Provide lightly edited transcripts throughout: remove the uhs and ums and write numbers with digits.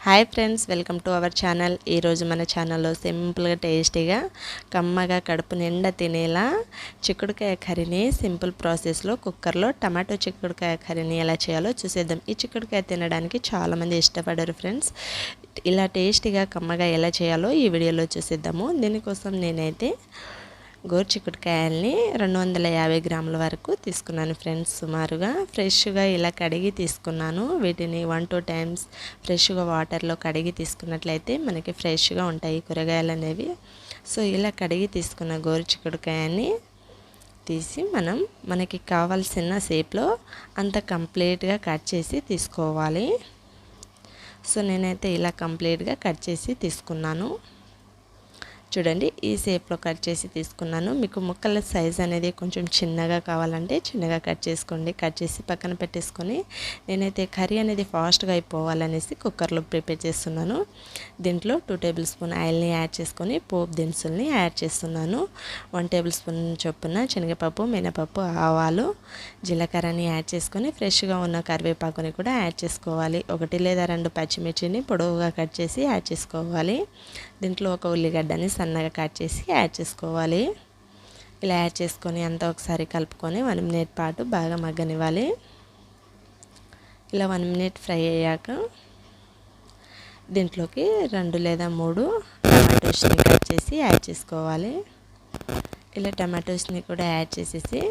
Hi friends, welcome to our channel. ఈరోజు మన ఛానల్లో సింపుల్గా టేస్టీగా కమ్మగా కడుపు నిండా తినేలా చిక్కుడుకాయ కర్రీని సింపుల్ ప్రాసెస్లో కుక్కర్లో టమాటో చిక్కుడుకాయ కర్రీని ఎలా చేయాలో చూసేద్దాం. ఈ చిక్కుడుకాయ తినడానికి చాలామంది ఇష్టపడరు ఫ్రెండ్స్. ఇలా టేస్టీగా కమ్మగా ఎలా చేయాలో ఈ వీడియోలో చూసేద్దాము. దీనికోసం నేనైతే గోరు చిక్కుడుకాయల్ని 250 గ్రాముల వరకు తీసుకున్నాను ఫ్రెండ్స్. సుమారుగా ఫ్రెష్గా ఇలా కడిగి తీసుకున్నాను. వీటిని 1-2 టైమ్స్ ఫ్రెష్గా వాటర్లో కడిగి తీసుకున్నట్లయితే మనకి ఫ్రెష్గా ఉంటాయి కూరగాయలు అనేవి. సో ఇలా కడిగి తీసుకున్న గోరు చిక్కుడుకాయని తీసి మనకి కావాల్సిన షేప్లో అంత కంప్లీట్గా కట్ చేసి తీసుకోవాలి. సో నేనైతే ఇలా కంప్లీట్గా కట్ చేసి తీసుకున్నాను. చూడండి, ఈ షేప్లో కట్ చేసి తీసుకున్నాను. మీకు ముక్కల సైజ్ అనేది కొంచెం చిన్నగా కావాలంటే చిన్నగా కట్ చేసుకోండి. కట్ చేసి పక్కన పెట్టేసుకొని నేనైతే కర్రీ అనేది ఫాస్ట్గా అయిపోవాలనేసి కుక్కర్లో ప్రిపేర్ చేస్తున్నాను. దీంట్లో 2 టేబుల్ స్పూన్ ఆయిల్ని యాడ్ చేసుకొని పోపు దినుసుల్ని యాడ్ చేస్తున్నాను. 1 టేబుల్ స్పూన్ చొప్పున శనగపప్పు, మినపప్పు, ఆవాలు, జీలకర్రని యాడ్ చేసుకొని ఫ్రెష్గా ఉన్న కరివేపాకుని కూడా యాడ్ చేసుకోవాలి. 1 లేదా 2 పచ్చిమిర్చిని పొడవుగా కట్ చేసి యాడ్ చేసుకోవాలి. దీంట్లో ఒక ఉల్లిగడ్డని సన్నగా కట్ చేసి యాడ్ చేసుకోవాలి. ఇలా యాడ్ చేసుకొని అంతా ఒకసారి కలుపుకొని 1 మినిట్ పాటు బాగా మగ్గనివ్వాలి. ఇలా 1 మినిట్ ఫ్రై అయ్యాక దీంట్లోకి 2 లేదా 3 టమాటోస్ని కట్ చేసి యాడ్ చేసుకోవాలి. ఇలా టమాటోస్ని కూడా యాడ్ చేసేసి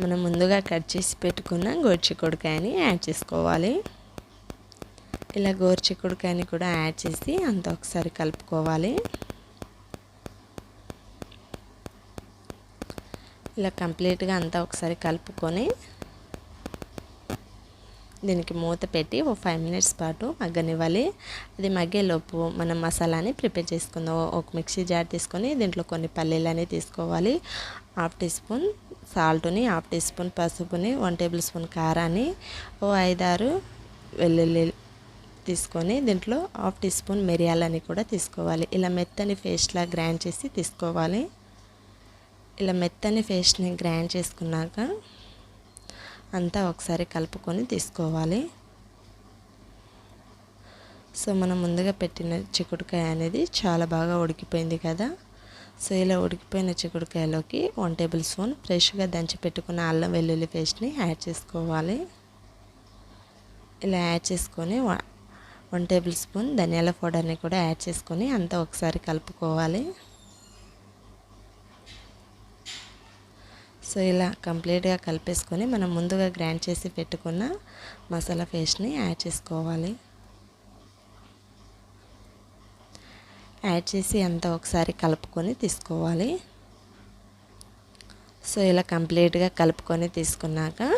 మనం ముందుగా కట్ చేసి పెట్టుకున్న గోరు చిక్కుడుకాయని యాడ్ చేసుకోవాలి. ఇలా గోరు చిక్కుడుకాయని కూడా యాడ్ చేసి అంతా ఒకసారి కలుపుకోవాలి. ఇలా కంప్లీట్గా అంతా ఒకసారి కలుపుకొని దీనికి మూత పెట్టి ఒక 5 మినిట్స్ పాటు మగ్గనివ్వాలి. అది మగ్గేలోపు మనం మసాలాని ప్రిపేర్ చేసుకుందాం. ఒక మిక్సీ జార్ తీసుకొని దీంట్లో కొన్ని పల్లీలని తీసుకోవాలి. 1/2 టీ స్పూన్ సాల్ట్ని, 1/2 టీ స్పూన్ పసుపుని, 1 టేబుల్ స్పూన్ కారాన్ని, 5-6 వెల్లుల్లి తీసుకొని దీంట్లో 1/2 టీ స్పూన్ మిరియాలని కూడా తీసుకోవాలి. ఇలా మెత్తని పేస్ట్లా గ్రైండ్ చేసి తీసుకోవాలి. ఇలా మెత్తని పేస్ట్ని గ్రైండ్ చేసుకున్నాక అంతా ఒకసారి కలుపుకొని తీసుకోవాలి. సో మనం ముందుగా పెట్టిన చిక్కుడుకాయ అనేది చాలా బాగా ఉడికిపోయింది కదా. సో ఇలా ఉడికిపోయిన చిక్కుడుకాయలోకి 1 టేబుల్ స్పూన్ ఫ్రెష్గా దంచి పెట్టుకున్న అల్లం వెల్లుల్లి పేస్ట్ని యాడ్ చేసుకోవాలి. ఇలా యాడ్ చేసుకొని 1 టేబుల్ స్పూన్ ధనియాల పౌడర్ని కూడా యాడ్ చేసుకొని అంతా ఒకసారి కలుపుకోవాలి. సో ఇలా కంప్లీట్గా కలిపేసుకొని మనం ముందుగా గ్రైండ్ చేసి పెట్టుకున్న మసాలా పేస్ట్ని యాడ్ చేసుకోవాలి. యాడ్ చేసి అంతా ఒకసారి కలుపుకొని తీసుకోవాలి. సో ఇలా కంప్లీట్గా కలుపుకొని తీసుకున్నాక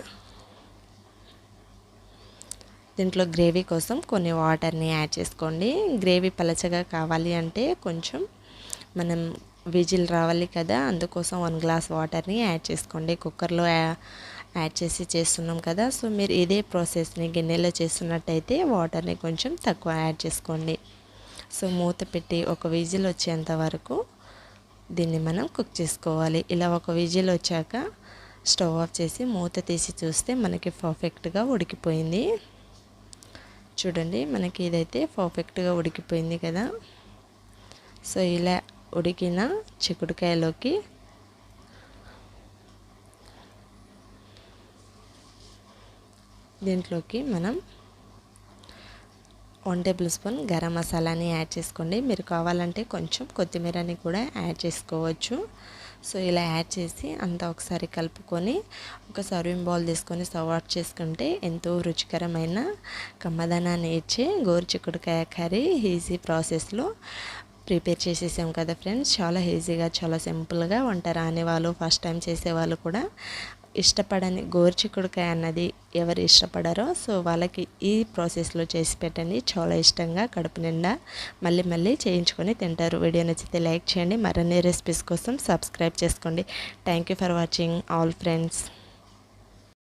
దీంట్లో గ్రేవీ కోసం కొన్ని వాటర్ని యాడ్ చేసుకోండి. గ్రేవీ పలచగా కావాలి అంటే కొంచెం మనం విజిల్ రావాలి కదా, అందుకోసం 1 గ్లాస్ వాటర్ని యాడ్ చేసుకోండి. కుక్కర్లో యాడ్ చేసి చేస్తున్నాం కదా. సో మీరు ఇదే ప్రాసెస్ని గిన్నెలో చేస్తున్నట్టయితే వాటర్ని కొంచెం తక్కువ యాడ్ చేసుకోండి. సో మూత పెట్టి ఒక విజిల్ వచ్చేంత వరకు దీన్ని మనం కుక్ చేసుకోవాలి. ఇలా ఒక విజిల్ వచ్చాక స్టవ్ ఆఫ్ చేసి మూత తీసి చూస్తే మనకి పర్ఫెక్ట్గా ఉడికిపోయింది. చూడండి, మనకి ఇదైతే పర్ఫెక్ట్గా ఉడికిపోయింది కదా. సో ఇలా ఉడికిన చిక్కుడుకాయలోకి దీంట్లోకి మనం 1 టేబుల్ స్పూన్ గరం మసాలాని యాడ్ చేసుకోండి. మీరు కావాలంటే కొంచెం కొత్తిమీరని కూడా యాడ్ చేసుకోవచ్చు. సో ఇలా యాడ్ చేసి అంతా ఒకసారి కలుపుకొని ఒక సర్వింగ్ బౌల్ తీసుకొని సర్వ్ అవుట్ చేసుకుంటే ఎంతో రుచికరమైన కమ్మదనాన్ని ఇచ్చే గోరు చిక్కుడుకాయ కర్రీ ఈజీ ప్రాసెస్లో ప్రిపేర్ చేసేసాం కదా ఫ్రెండ్స్. చాలా ఈజీగా, చాలా సింపుల్గా వంట రాని వాళ్ళు, ఫస్ట్ టైం చేసేవాళ్ళు కూడా ఇష్టపడని గోరు చిక్కుడుకాయ అన్నది ఎవరు ఇష్టపడారో సో వాళ్ళకి ఈ ప్రాసెస్లో చేసి పెట్టండి. చాలా ఇష్టంగా కడుపు నిండా మళ్ళీ మళ్ళీ చేయించుకొని తింటారు. వీడియో నచ్చితే లైక్ చేయండి. మరిన్ని రెసిపీస్ కోసం సబ్స్క్రైబ్ చేసుకోండి. Thank you for watching all friends.